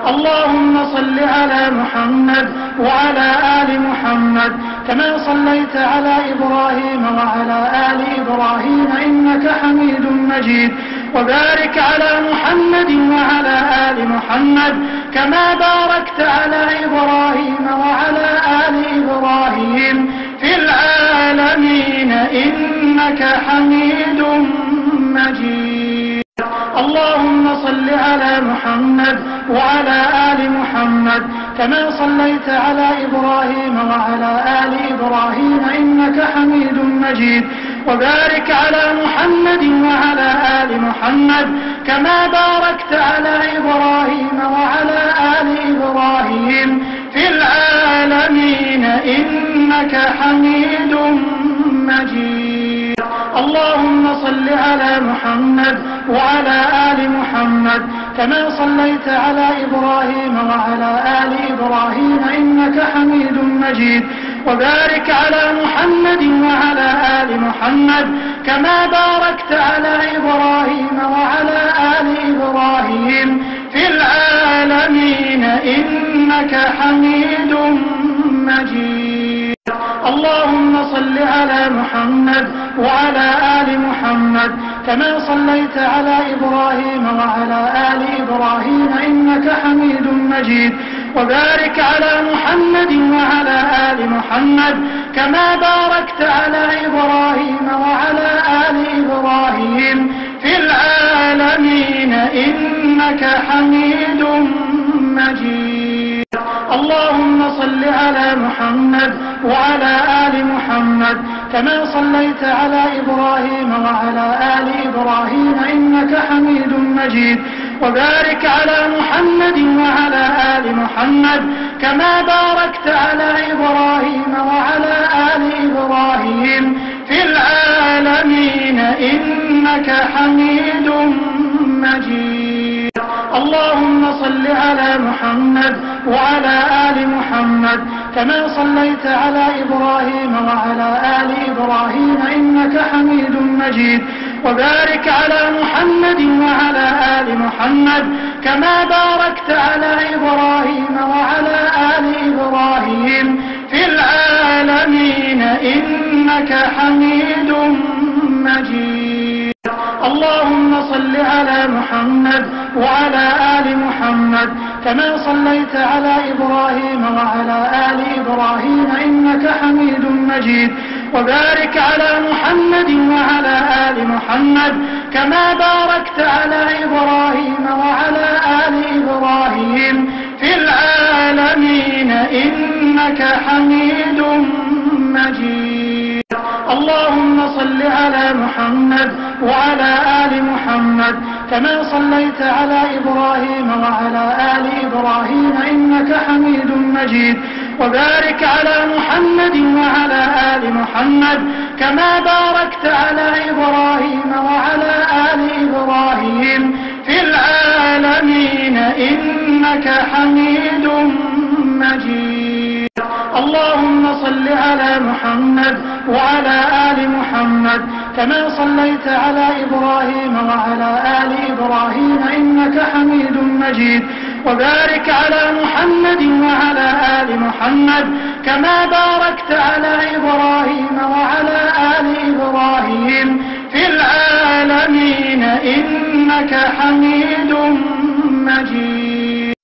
اللهم صل على محمد وعلى آل محمد كما صليت على إبراهيم وعلى آل إبراهيم إنك حميد مجيد. وبارك على محمد وعلى آل محمد كما باركت على إبراهيم وعلى آل إبراهيم في العالمين إنك حميد مجيد. اللهم صل على محمد وعلى آل محمد كما صليت على إبراهيم وعلى آل إبراهيم إنك حميد مجيد. وبارك على محمد وعلى آل محمد كما باركت على إبراهيم وعلى آل إبراهيم في العالمين إنك حميد مجيد. اللهم صل على محمد وعلى آل محمد كما صليت على إبراهيم وعلى آل إبراهيم إنك حميد مجيد. وبارك على محمد وعلى آل محمد كما باركت على إبراهيم وعلى آل إبراهيم في العالمين إنك حميد مجيد. اللهم صل على محمد وعلى آل محمد كما صليت على إبراهيم وعلى آل إبراهيم إنك حميد مجيد. وبارك على محمد وعلى آل محمد كما باركت على إبراهيم وعلى آل إبراهيم في العالمين إنك حميد مجيد. اللهم صل على محمد وعلى آل محمد كما صليت على إبراهيم وعلى آل إبراهيم إنك حميد مجيد. وبارك على محمد وعلى آل محمد كما باركت على إبراهيم وعلى آل إبراهيم في العالمين إنك حميد مجيد. اللهم صل على محمد وعلى آل محمد كما صليت على إبراهيم وعلى آل إبراهيم إنك حميد مجيد. وبارك على محمد وعلى آل محمد كما باركت على إبراهيم وعلى آل إبراهيم في العالمين إنك حميد مجيد. اللهم صل على محمد وعلى آل محمد كما صليت على إبراهيم وعلى آل إبراهيم إنك حميد مجيد. وبارك على محمد وعلى آل محمد كما باركت على إبراهيم وعلى آل إبراهيم في العالمين إنك حميد مجيد. اللهم صل على محمد وعلى آل محمد كما صليت على إبراهيم وعلى آل إبراهيم إنك حميد مجيد. وبارك على محمد وعلى آل محمد كما باركت على إبراهيم وعلى آل إبراهيم في العالمين إنك حميد مجيد. اللهم صل على محمد وعلى آل محمد كما صليت على إبراهيم وعلى آل إبراهيم إنك حميد مجيد. وبارك على محمد وعلى آل محمد كما باركت على إبراهيم وعلى آل إبراهيم في العالمين إنك حميد مجيد.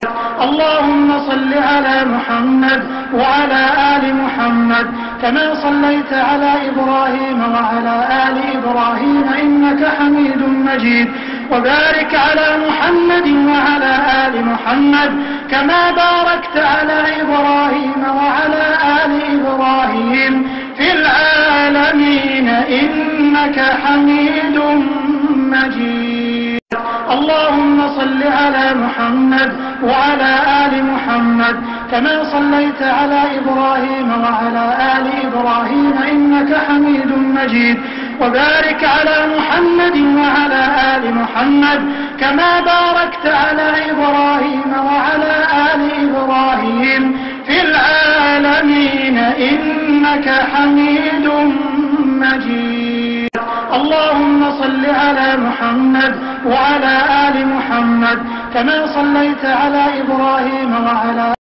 اللهم صل على محمد وعلى آل محمد كما صليت على إبراهيم وعلى آل إبراهيم إنك حميد مجيد. وبارك على محمد وعلى آل محمد كما باركت على إبراهيم وعلى آل إبراهيم في العالمين إنك حميد مجيد. اللهم صل على محمد وعلى آل محمد كما صليت على إبراهيم وعلى آل إبراهيم إنك حميد مجيد. وبارك على محمد وعلى آل محمد كما باركت على إبراهيم وعلى آل إبراهيم في العالمين إنك حميد مجيد. اللهم صل على محمد وعلى آل محمد كما صليت على إبراهيم وعلى